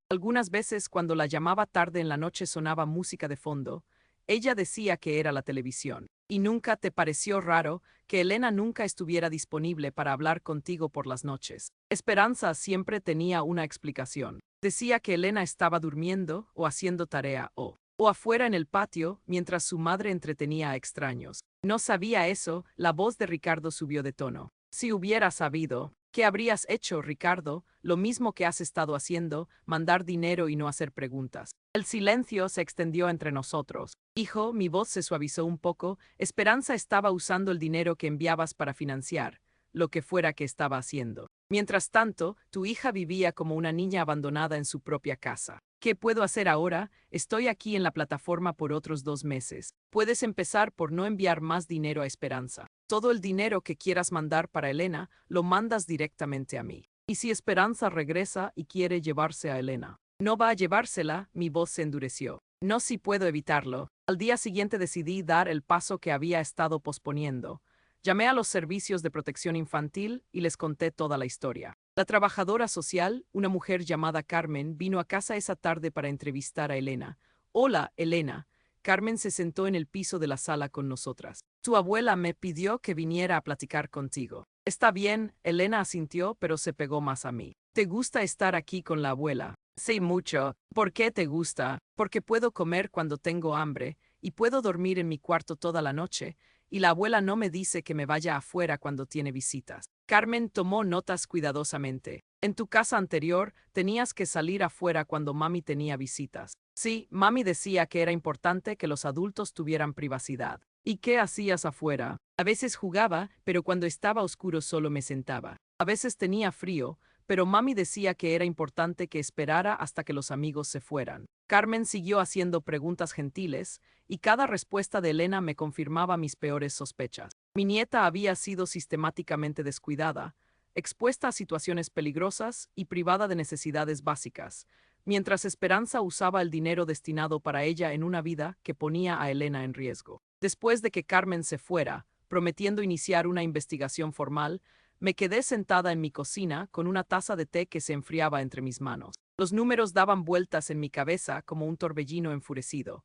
algunas veces cuando la llamaba tarde en la noche sonaba música de fondo. Ella decía que era la televisión. ¿Y nunca te pareció raro que Elena nunca estuviera disponible para hablar contigo por las noches? Esperanza siempre tenía una explicación. Decía que Elena estaba durmiendo o haciendo tarea o afuera en el patio mientras su madre entretenía a extraños. No sabía eso, la voz de Ricardo subió de tono. Si hubiera sabido, ¿qué habrías hecho, Ricardo? Lo mismo que has estado haciendo, mandar dinero y no hacer preguntas. El silencio se extendió entre nosotros. Hijo, mi voz se suavizó un poco. Esperanza estaba usando el dinero que enviabas para financiar lo que fuera que estaba haciendo. Mientras tanto, tu hija vivía como una niña abandonada en su propia casa. ¿Qué puedo hacer ahora? Estoy aquí en la plataforma por otros 2 meses. Puedes empezar por no enviar más dinero a Esperanza. Todo el dinero que quieras mandar para Elena, lo mandas directamente a mí. Y si Esperanza regresa y quiere llevarse a Elena, no va a llevársela, mi voz se endureció. No si puedo evitarlo. Al día siguiente decidí dar el paso que había estado posponiendo. Llamé a los servicios de protección infantil y les conté toda la historia. La trabajadora social, una mujer llamada Carmen, vino a casa esa tarde para entrevistar a Elena. Hola, Elena. Carmen se sentó en el piso de la sala con nosotras. Tu abuela me pidió que viniera a platicar contigo. Está bien, Elena asintió, pero se pegó más a mí. ¿Te gusta estar aquí con la abuela? Sí, mucho. ¿Por qué te gusta? Porque puedo comer cuando tengo hambre, y puedo dormir en mi cuarto toda la noche, y la abuela no me dice que me vaya afuera cuando tiene visitas. Carmen tomó notas cuidadosamente. En tu casa anterior, tenías que salir afuera cuando mami tenía visitas. Sí, mami decía que era importante que los adultos tuvieran privacidad. ¿Y qué hacías afuera? A veces jugaba, pero cuando estaba oscuro solo me sentaba. A veces tenía frío, pero mami decía que era importante que esperara hasta que los amigos se fueran. Carmen siguió haciendo preguntas gentiles, y cada respuesta de Elena me confirmaba mis peores sospechas. Mi nieta había sido sistemáticamente descuidada, expuesta a situaciones peligrosas y privada de necesidades básicas, mientras Esperanza usaba el dinero destinado para ella en una vida que ponía a Elena en riesgo. Después de que Carmen se fuera, prometiendo iniciar una investigación formal, me quedé sentada en mi cocina con una taza de té que se enfriaba entre mis manos. Los números daban vueltas en mi cabeza como un torbellino enfurecido.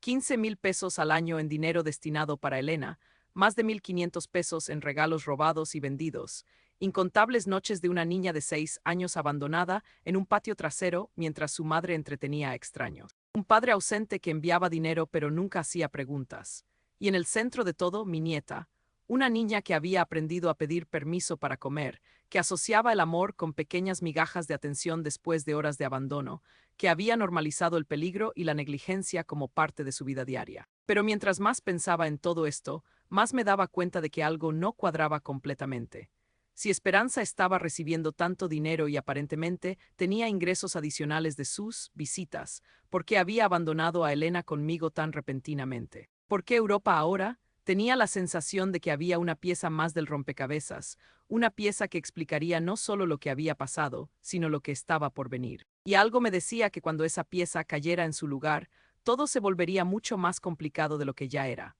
15,000 pesos al año en dinero destinado para Elena, más de 1,500 pesos en regalos robados y vendidos, incontables noches de una niña de 6 años abandonada en un patio trasero mientras su madre entretenía a extraños. Un padre ausente que enviaba dinero pero nunca hacía preguntas. Y en el centro de todo, mi nieta, una niña que había aprendido a pedir permiso para comer, que asociaba el amor con pequeñas migajas de atención después de horas de abandono, que había normalizado el peligro y la negligencia como parte de su vida diaria. Pero mientras más pensaba en todo esto, más me daba cuenta de que algo no cuadraba completamente. Si Esperanza estaba recibiendo tanto dinero y aparentemente tenía ingresos adicionales de sus visitas, ¿por qué había abandonado a Elena conmigo tan repentinamente? ¿Por qué Europa ahora? Tenía la sensación de que había una pieza más del rompecabezas, una pieza que explicaría no solo lo que había pasado, sino lo que estaba por venir. Y algo me decía que cuando esa pieza cayera en su lugar, todo se volvería mucho más complicado de lo que ya era.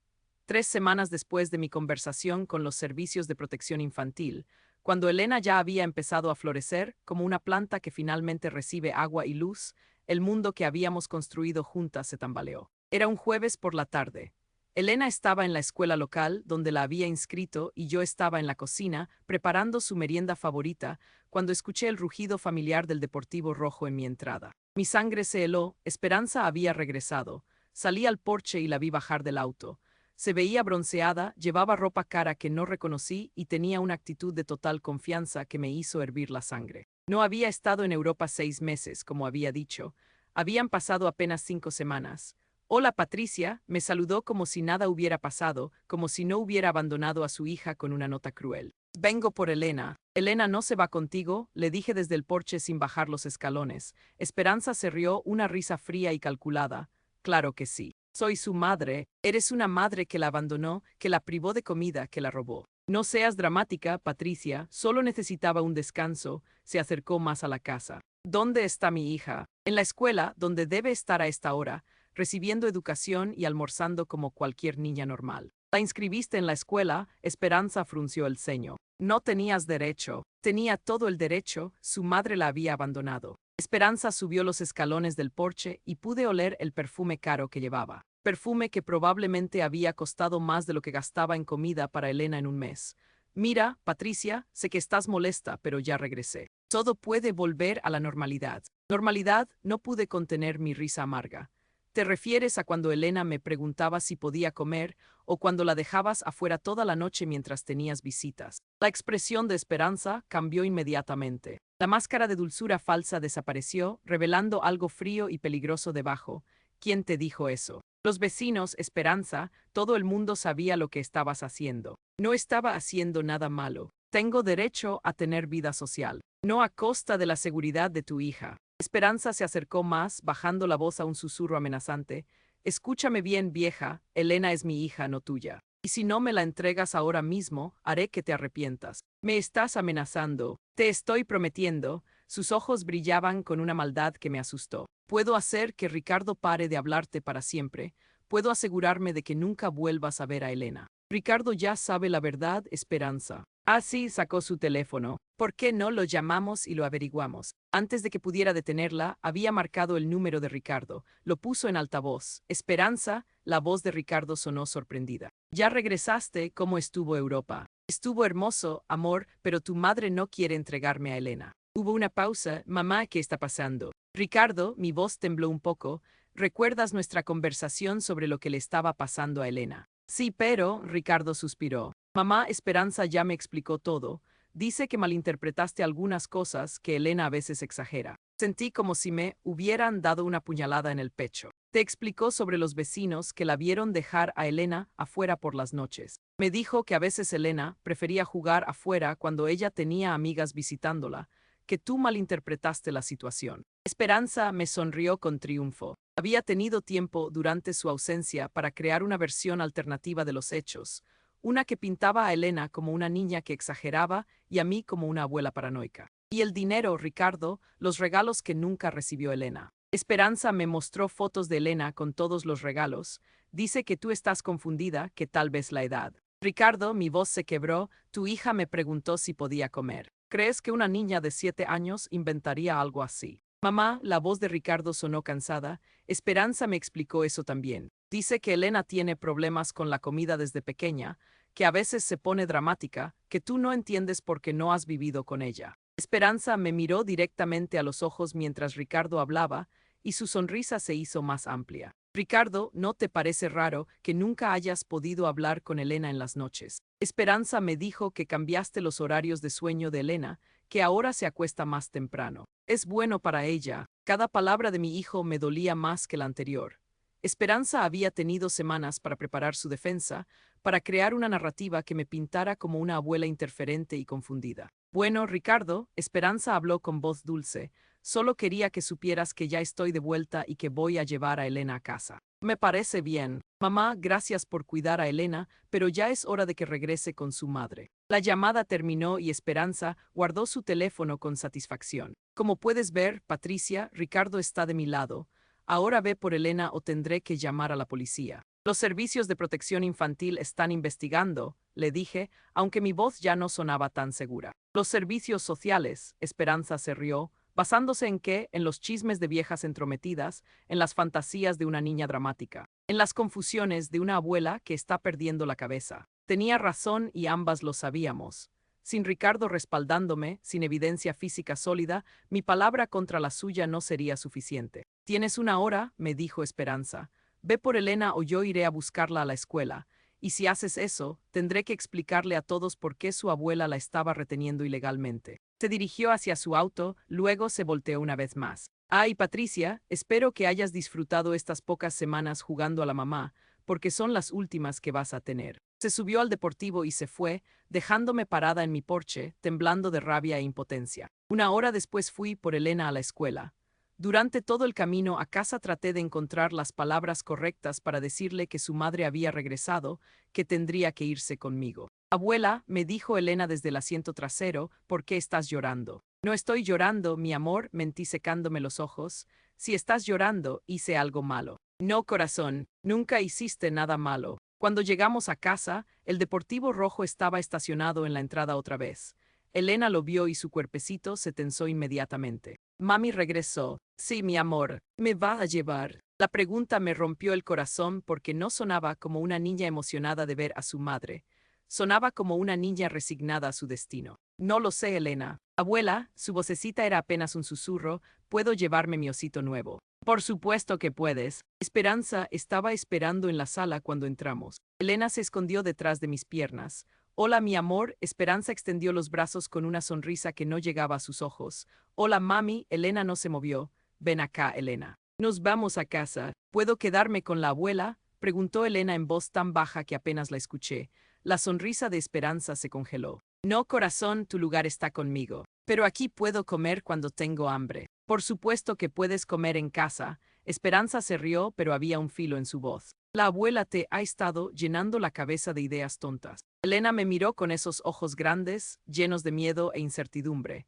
3 semanas después de mi conversación con los servicios de protección infantil, cuando Elena ya había empezado a florecer como una planta que finalmente recibe agua y luz, el mundo que habíamos construido juntas se tambaleó. Era un jueves por la tarde. Elena estaba en la escuela local donde la había inscrito y yo estaba en la cocina preparando su merienda favorita cuando escuché el rugido familiar del Deportivo Rojo en mi entrada. Mi sangre se heló, Esperanza había regresado. Salí al porche y la vi bajar del auto. Se veía bronceada, llevaba ropa cara que no reconocí y tenía una actitud de total confianza que me hizo hervir la sangre. No había estado en Europa 6 meses, como había dicho. Habían pasado apenas 5 semanas. Hola Patricia, me saludó como si nada hubiera pasado, como si no hubiera abandonado a su hija con una nota cruel. Vengo por Elena. Elena no se va contigo, le dije desde el porche sin bajar los escalones. Esperanza se rió, una risa fría y calculada. Claro que sí. Soy su madre. Eres una madre que la abandonó, que la privó de comida, que la robó. No seas dramática, Patricia, solo necesitaba un descanso. Se acercó más a la casa. ¿Dónde está mi hija? En la escuela, donde debe estar a esta hora, recibiendo educación y almorzando como cualquier niña normal. La inscribiste en la escuela, Esperanza frunció el ceño. No tenías derecho. Tenía todo el derecho, su madre la había abandonado. Esperanza subió los escalones del porche y pude oler el perfume caro que llevaba. Perfume que probablemente había costado más de lo que gastaba en comida para Elena en un mes. Mira, Patricia, sé que estás molesta, pero ya regresé. Todo puede volver a la normalidad. Normalidad, no pude contener mi risa amarga. ¿Te refieres a cuando Elena me preguntaba si podía comer o cuando la dejabas afuera toda la noche mientras tenías visitas? La expresión de Esperanza cambió inmediatamente. La máscara de dulzura falsa desapareció, revelando algo frío y peligroso debajo. ¿Quién te dijo eso? Los vecinos, Esperanza, todo el mundo sabía lo que estabas haciendo. No estaba haciendo nada malo. Tengo derecho a tener vida social, no a costa de la seguridad de tu hija. Esperanza se acercó más, bajando la voz a un susurro amenazante. Escúchame bien, vieja, Elena es mi hija, no tuya. Y si no me la entregas ahora mismo, haré que te arrepientas. Me estás amenazando. Te estoy prometiendo. Sus ojos brillaban con una maldad que me asustó. Puedo hacer que Ricardo pare de hablarte para siempre. Puedo asegurarme de que nunca vuelvas a ver a Elena. Ricardo ya sabe la verdad, Esperanza. Así sacó su teléfono. ¿Por qué no lo llamamos y lo averiguamos? Antes de que pudiera detenerla, había marcado el número de Ricardo. Lo puso en altavoz. Esperanza, la voz de Ricardo sonó sorprendida. Ya regresaste, ¿cómo estuvo Europa? Estuvo hermoso, amor, pero tu madre no quiere entregarme a Elena. Hubo una pausa. Mamá, ¿qué está pasando? Ricardo, mi voz tembló un poco. ¿Recuerdas nuestra conversación sobre lo que le estaba pasando a Elena? Sí, pero, Ricardo suspiró. Mamá, Esperanza ya me explicó todo. Dice que malinterpretaste algunas cosas que Elena a veces exagera. Sentí como si me hubieran dado una puñalada en el pecho. Te explicó sobre los vecinos que la vieron dejar a Elena afuera por las noches. Me dijo que a veces Elena prefería jugar afuera cuando ella tenía amigas visitándola, que tú malinterpretaste la situación. Esperanza me sonrió con triunfo. Había tenido tiempo durante su ausencia para crear una versión alternativa de los hechos, una que pintaba a Elena como una niña que exageraba y a mí como una abuela paranoica. Y el dinero, Ricardo, los regalos que nunca recibió Elena. Esperanza me mostró fotos de Elena con todos los regalos. Dice que tú estás confundida, que tal vez la edad. Ricardo, mi voz se quebró, tu hija me preguntó si podía comer. ¿Crees que una niña de 7 años inventaría algo así? Mamá, la voz de Ricardo sonó cansada. Esperanza me explicó eso también. Dice que Elena tiene problemas con la comida desde pequeña, que a veces se pone dramática, que tú no entiendes porque no has vivido con ella. Esperanza me miró directamente a los ojos mientras Ricardo hablaba, y su sonrisa se hizo más amplia. Ricardo, ¿no te parece raro que nunca hayas podido hablar con Elena en las noches? Esperanza me dijo que cambiaste los horarios de sueño de Elena, que ahora se acuesta más temprano. Es bueno para ella. Cada palabra de mi hijo me dolía más que la anterior. Esperanza había tenido semanas para preparar su defensa, para crear una narrativa que me pintara como una abuela interferente y confundida. Bueno, Ricardo, Esperanza habló con voz dulce. Solo quería que supieras que ya estoy de vuelta y que voy a llevar a Elena a casa. Me parece bien. Mamá, gracias por cuidar a Elena, pero ya es hora de que regrese con su madre. La llamada terminó y Esperanza guardó su teléfono con satisfacción. Como puedes ver, Patricia, Ricardo está de mi lado. Ahora ve por Elena o tendré que llamar a la policía. Los servicios de protección infantil están investigando, le dije, aunque mi voz ya no sonaba tan segura. Los servicios sociales, Esperanza se rió, basándose en qué, en los chismes de viejas entrometidas, en las fantasías de una niña dramática, en las confusiones de una abuela que está perdiendo la cabeza. Tenía razón y ambas lo sabíamos. Sin Ricardo respaldándome, sin evidencia física sólida, mi palabra contra la suya no sería suficiente. Tienes una hora, me dijo Esperanza. Ve por Elena o yo iré a buscarla a la escuela. Y si haces eso, tendré que explicarle a todos por qué su abuela la estaba reteniendo ilegalmente. Se dirigió hacia su auto, luego se volteó una vez más. Ay, Patricia, espero que hayas disfrutado estas pocas semanas jugando a la mamá, porque son las últimas que vas a tener. Se subió al deportivo y se fue, dejándome parada en mi porche, temblando de rabia e impotencia. Una hora después fui por Elena a la escuela. Durante todo el camino a casa traté de encontrar las palabras correctas para decirle que su madre había regresado, que tendría que irse conmigo. Abuela, me dijo Elena desde el asiento trasero, ¿por qué estás llorando? No estoy llorando, mi amor, mentí secándome los ojos. Si estás llorando, hice algo malo. No, corazón, nunca hiciste nada malo. Cuando llegamos a casa, el deportivo rojo estaba estacionado en la entrada otra vez. Elena lo vio y su cuerpecito se tensó inmediatamente. Mami regresó. Sí, mi amor, ¿me va a llevar? La pregunta me rompió el corazón porque no sonaba como una niña emocionada de ver a su madre. Sonaba como una niña resignada a su destino. No lo sé, Elena. Abuela, su vocecita era apenas un susurro, ¿puedo llevarme mi osito nuevo? Por supuesto que puedes. Esperanza estaba esperando en la sala cuando entramos. Elena se escondió detrás de mis piernas. Hola, mi amor. Esperanza extendió los brazos con una sonrisa que no llegaba a sus ojos. Hola, mami. Elena no se movió. Ven acá, Elena. Nos vamos a casa. ¿Puedo quedarme con la abuela? Preguntó Elena en voz tan baja que apenas la escuché. La sonrisa de Esperanza se congeló. No, corazón, tu lugar está conmigo. Pero aquí puedo comer cuando tengo hambre. Por supuesto que puedes comer en casa. Esperanza se rió, pero había un filo en su voz. La abuela te ha estado llenando la cabeza de ideas tontas. Elena me miró con esos ojos grandes, llenos de miedo e incertidumbre.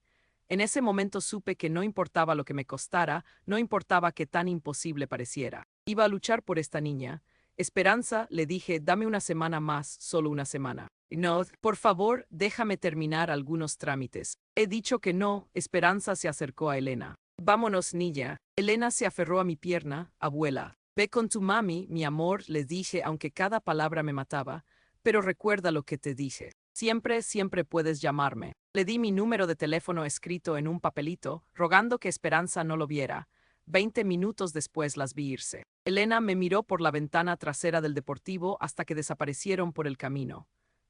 En ese momento supe que no importaba lo que me costara, no importaba qué tan imposible pareciera. Iba a luchar por esta niña. Esperanza, le dije, dame una semana más, solo una semana. No, por favor, déjame terminar algunos trámites. He dicho que no. Esperanza se acercó a Elena. Vámonos, niña. Elena se aferró a mi pierna. Abuela, ve con tu mami, mi amor, le dije, aunque cada palabra me mataba. Pero recuerda lo que te dije. Siempre, siempre puedes llamarme. Le di mi número de teléfono escrito en un papelito, rogando que Esperanza no lo viera. 20 minutos después las vi irse. Elena me miró por la ventana trasera del deportivo hasta que desaparecieron por el camino.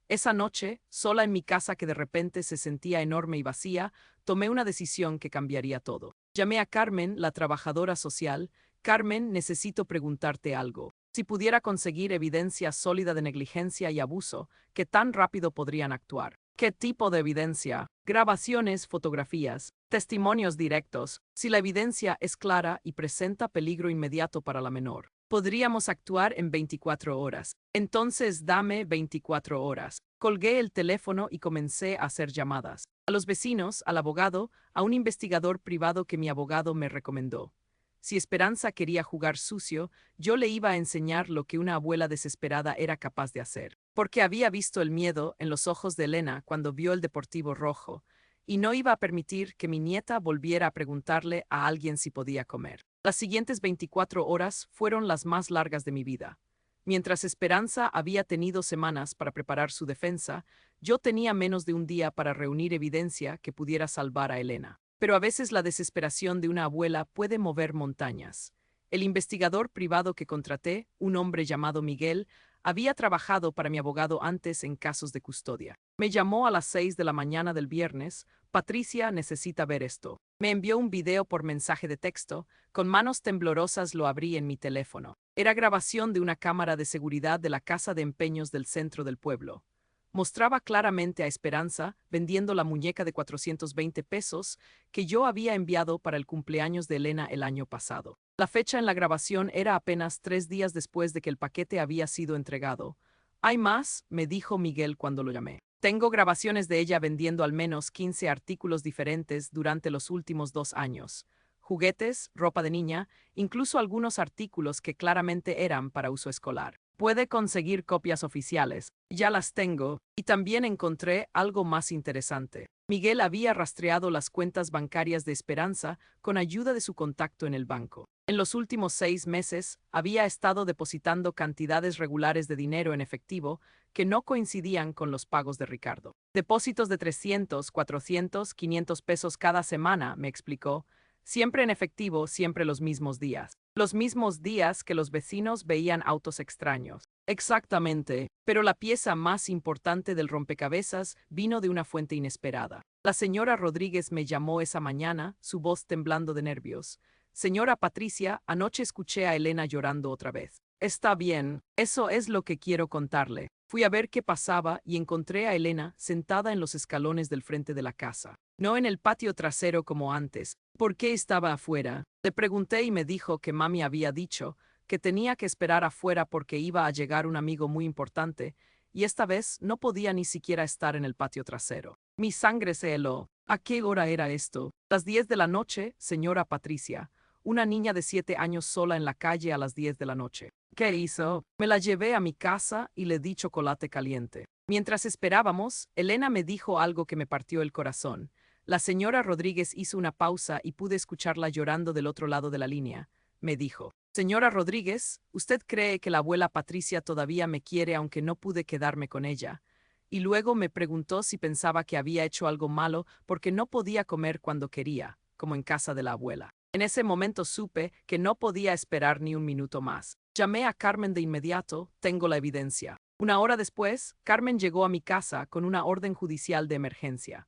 Esa noche, sola en mi casa que de repente se sentía enorme y vacía, tomé una decisión que cambiaría todo. Llamé a Carmen, la trabajadora social. Carmen, necesito preguntarte algo. Si pudiera conseguir evidencia sólida de negligencia y abuso, ¿qué tan rápido podrían actuar? ¿Qué tipo de evidencia? Grabaciones, fotografías, testimonios directos. Si la evidencia es clara y presenta peligro inmediato para la menor, podríamos actuar en 24 horas. Entonces dame 24 horas. Colgué el teléfono y comencé a hacer llamadas. A los vecinos, al abogado, a un investigador privado que mi abogado me recomendó. Si Esperanza quería jugar sucio, yo le iba a enseñar lo que una abuela desesperada era capaz de hacer. Porque había visto el miedo en los ojos de Elena cuando vio el Deportivo Rojo, y no iba a permitir que mi nieta volviera a preguntarle a alguien si podía comer. Las siguientes 24 horas fueron las más largas de mi vida. Mientras Esperanza había tenido semanas para preparar su defensa, yo tenía menos de un día para reunir evidencia que pudiera salvar a Elena. Pero a veces la desesperación de una abuela puede mover montañas. El investigador privado que contraté, un hombre llamado Miguel, había trabajado para mi abogado antes en casos de custodia. Me llamó a las 6 de la mañana del viernes. Patricia necesita ver esto. Me envió un video por mensaje de texto. Con manos temblorosas lo abrí en mi teléfono. Era grabación de una cámara de seguridad de la casa de empeños del centro del pueblo. Mostraba claramente a Esperanza vendiendo la muñeca de 420 pesos que yo había enviado para el cumpleaños de Elena el año pasado. La fecha en la grabación era apenas 3 días después de que el paquete había sido entregado. ¿Hay más?, me dijo Miguel cuando lo llamé. Tengo grabaciones de ella vendiendo al menos 15 artículos diferentes durante los últimos 2 años. Juguetes, ropa de niña, incluso algunos artículos que claramente eran para uso escolar. Puede conseguir copias oficiales. Ya las tengo. Y también encontré algo más interesante. Miguel había rastreado las cuentas bancarias de Esperanza con ayuda de su contacto en el banco. En los últimos 6 meses, había estado depositando cantidades regulares de dinero en efectivo que no coincidían con los pagos de Ricardo. Depósitos de 300, 400, 500 pesos cada semana, me explicó. Siempre en efectivo, siempre los mismos días. Los mismos días que los vecinos veían autos extraños. Exactamente, pero la pieza más importante del rompecabezas vino de una fuente inesperada. La señora Rodríguez me llamó esa mañana, su voz temblando de nervios. Señora Patricia, anoche escuché a Elena llorando otra vez. Está bien, eso es lo que quiero contarle. Fui a ver qué pasaba y encontré a Elena sentada en los escalones del frente de la casa. No en el patio trasero como antes. ¿Por qué estaba afuera? Le pregunté y me dijo que mami había dicho que tenía que esperar afuera porque iba a llegar un amigo muy importante, y esta vez no podía ni siquiera estar en el patio trasero. Mi sangre se heló. ¿A qué hora era esto? Las 10 de la noche, señora Patricia. Una niña de 7 años sola en la calle a las 10 de la noche. ¿Qué hizo? Me la llevé a mi casa y le di chocolate caliente. Mientras esperábamos, Elena me dijo algo que me partió el corazón. La señora Rodríguez hizo una pausa y pude escucharla llorando del otro lado de la línea. Me dijo: Señora Rodríguez, ¿usted cree que la abuela Patricia todavía me quiere aunque no pude quedarme con ella? Y luego me preguntó si pensaba que había hecho algo malo porque no podía comer cuando quería, como en casa de la abuela. En ese momento supe que no podía esperar ni un minuto más. Llamé a Carmen de inmediato. Tengo la evidencia. Una hora después, Carmen llegó a mi casa con una orden judicial de emergencia.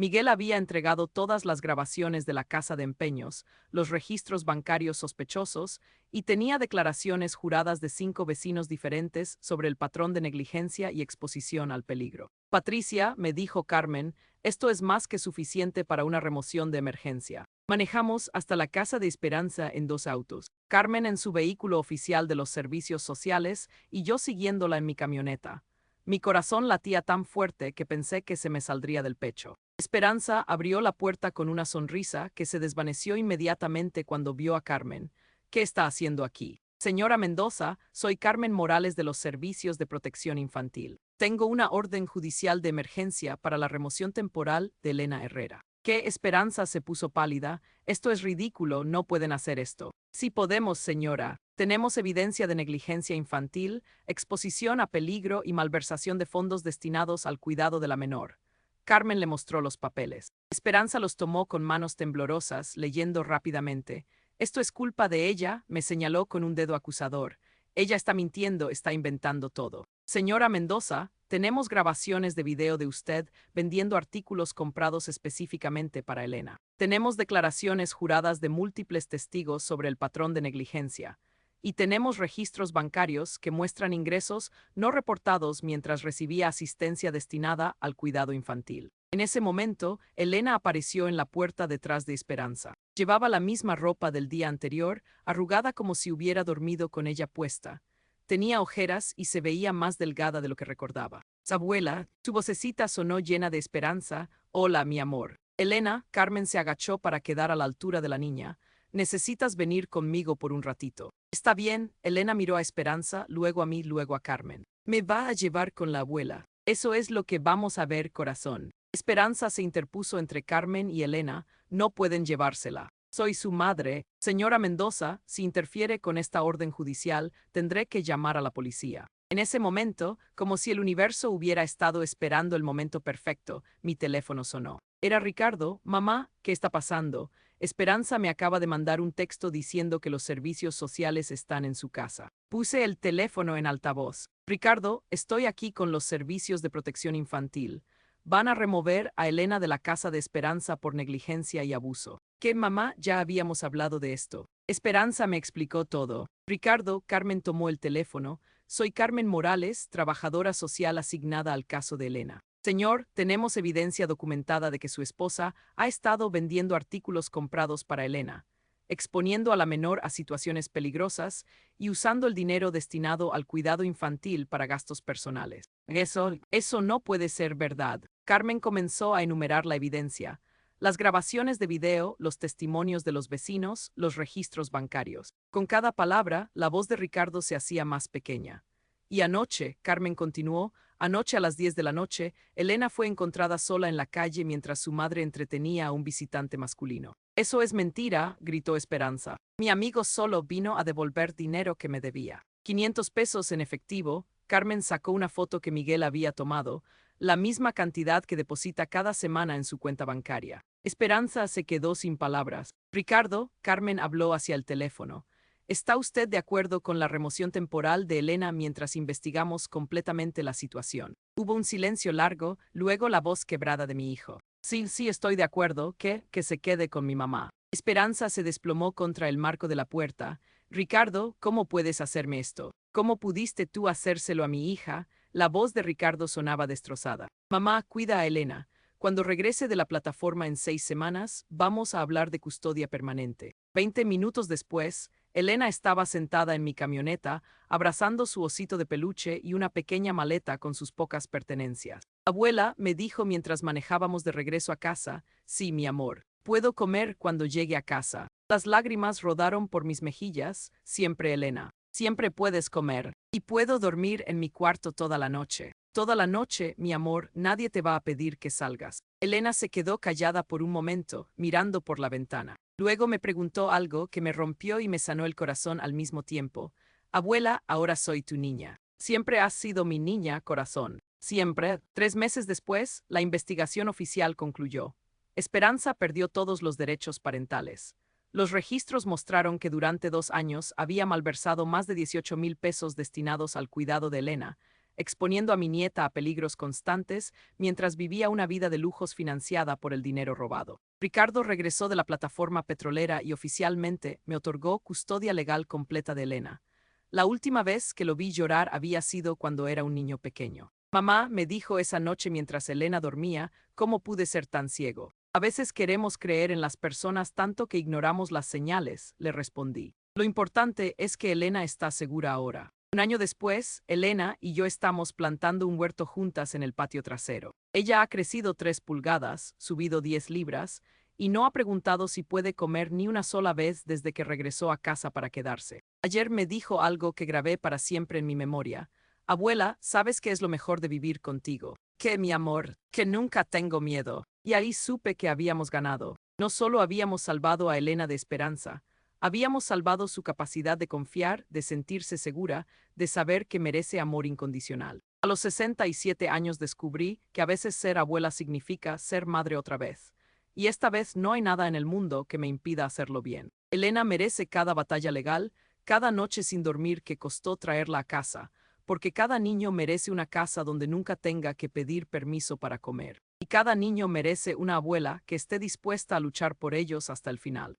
Miguel había entregado todas las grabaciones de la casa de empeños, los registros bancarios sospechosos, y tenía declaraciones juradas de 5 vecinos diferentes sobre el patrón de negligencia y exposición al peligro. Patricia, me dijo Carmen, esto es más que suficiente para una remoción de emergencia. Manejamos hasta la casa de Esperanza en 2 autos. Carmen en su vehículo oficial de los servicios sociales y yo siguiéndola en mi camioneta. Mi corazón latía tan fuerte que pensé que se me saldría del pecho. Esperanza abrió la puerta con una sonrisa que se desvaneció inmediatamente cuando vio a Carmen. ¿Qué está haciendo aquí? Señora Mendoza, soy Carmen Morales de los Servicios de Protección Infantil. Tengo una orden judicial de emergencia para la remoción temporal de Elena Herrera. ¿Qué? Esperanza se puso pálida. Esto es ridículo, no pueden hacer esto. Sí podemos, señora. Tenemos evidencia de negligencia infantil, exposición a peligro y malversación de fondos destinados al cuidado de la menor. Carmen le mostró los papeles. Esperanza los tomó con manos temblorosas, leyendo rápidamente. Esto es culpa de ella, me señaló con un dedo acusador. Ella está mintiendo, está inventando todo. Señora Mendoza, tenemos grabaciones de video de usted vendiendo artículos comprados específicamente para Elena. Tenemos declaraciones juradas de múltiples testigos sobre el patrón de negligencia. Y tenemos registros bancarios que muestran ingresos no reportados mientras recibía asistencia destinada al cuidado infantil. En ese momento, Elena apareció en la puerta detrás de Esperanza. Llevaba la misma ropa del día anterior, arrugada como si hubiera dormido con ella puesta. Tenía ojeras y se veía más delgada de lo que recordaba. Abuela, su vocecita sonó llena de esperanza. Hola, mi amor. Elena, Carmen se agachó para quedar a la altura de la niña. Necesitas venir conmigo por un ratito. Está bien, Elena miró a Esperanza, luego a mí, luego a Carmen. Me va a llevar con la abuela. Eso es lo que vamos a ver, corazón. Esperanza se interpuso entre Carmen y Elena. No pueden llevársela. Soy su madre. Señora Mendoza, si interfiere con esta orden judicial, tendré que llamar a la policía. En ese momento, como si el universo hubiera estado esperando el momento perfecto, mi teléfono sonó. Era Ricardo. Mamá, ¿qué está pasando? Esperanza me acaba de mandar un texto diciendo que los servicios sociales están en su casa. Puse el teléfono en altavoz. Ricardo, estoy aquí con los servicios de protección infantil. Van a remover a Elena de la casa de Esperanza por negligencia y abuso. ¿Qué, mamá? Ya habíamos hablado de esto. Esperanza me explicó todo. Ricardo, Carmen tomó el teléfono. Soy Carmen Morales, trabajadora social asignada al caso de Elena. Señor, tenemos evidencia documentada de que su esposa ha estado vendiendo artículos comprados para Elena, exponiendo a la menor a situaciones peligrosas y usando el dinero destinado al cuidado infantil para gastos personales. Eso no puede ser verdad. Carmen comenzó a enumerar la evidencia. Las grabaciones de video, los testimonios de los vecinos, los registros bancarios. Con cada palabra, la voz de Ricardo se hacía más pequeña. Y anoche, Carmen continuó, anoche a las 10 de la noche, Elena fue encontrada sola en la calle mientras su madre entretenía a un visitante masculino. Eso es mentira, gritó Esperanza. Mi amigo solo vino a devolver dinero que me debía. 500 pesos en efectivo. Carmen sacó una foto que Miguel había tomado, la misma cantidad que deposita cada semana en su cuenta bancaria. Esperanza se quedó sin palabras. Ricardo, Carmen habló hacia el teléfono. ¿Está usted de acuerdo con la remoción temporal de Elena mientras investigamos completamente la situación? Hubo un silencio largo, luego la voz quebrada de mi hijo. Sí, estoy de acuerdo. Que se quede con mi mamá. Esperanza se desplomó contra el marco de la puerta. Ricardo, ¿cómo puedes hacerme esto? ¿Cómo pudiste tú hacérselo a mi hija? La voz de Ricardo sonaba destrozada. Mamá, cuida a Elena. Cuando regrese de la plataforma en 6 semanas, vamos a hablar de custodia permanente. 20 minutos después, Elena estaba sentada en mi camioneta, abrazando su osito de peluche y una pequeña maleta con sus pocas pertenencias. Abuela, me dijo mientras manejábamos de regreso a casa, sí, mi amor, puedo comer cuando llegue a casa. Las lágrimas rodaron por mis mejillas, siempre Elena. Siempre puedes comer. Y puedo dormir en mi cuarto toda la noche. Toda la noche, mi amor, nadie te va a pedir que salgas. Elena se quedó callada por un momento, mirando por la ventana. Luego me preguntó algo que me rompió y me sanó el corazón al mismo tiempo. Abuela, ahora soy tu niña. Siempre has sido mi niña, corazón. Siempre. 3 meses después, la investigación oficial concluyó. Esperanza perdió todos los derechos parentales. Los registros mostraron que durante 2 años había malversado más de 18,000 pesos destinados al cuidado de Elena, exponiendo a mi nieta a peligros constantes mientras vivía una vida de lujos financiada por el dinero robado. Ricardo regresó de la plataforma petrolera y oficialmente me otorgó custodia legal completa de Elena. La última vez que lo vi llorar había sido cuando era un niño pequeño. Mamá me dijo esa noche mientras Elena dormía, ¿cómo pude ser tan ciego? A veces queremos creer en las personas tanto que ignoramos las señales, le respondí. Lo importante es que Elena está segura ahora. Un año después, Elena y yo estamos plantando un huerto juntas en el patio trasero. Ella ha crecido 3 pulgadas, subido 10 libras, y no ha preguntado si puede comer ni una sola vez desde que regresó a casa para quedarse. Ayer me dijo algo que grabé para siempre en mi memoria. Abuela, ¿sabes qué es lo mejor de vivir contigo? Que mi amor, que nunca tengo miedo. Y ahí supe que habíamos ganado. No solo habíamos salvado a Elena de esperanza, habíamos salvado su capacidad de confiar, de sentirse segura, de saber que merece amor incondicional. A los 67 años descubrí que a veces ser abuela significa ser madre otra vez. Y esta vez no hay nada en el mundo que me impida hacerlo bien. Elena merece cada batalla legal, cada noche sin dormir que costó traerla a casa, porque cada niño merece una casa donde nunca tenga que pedir permiso para comer. Y cada niño merece una abuela que esté dispuesta a luchar por ellos hasta el final.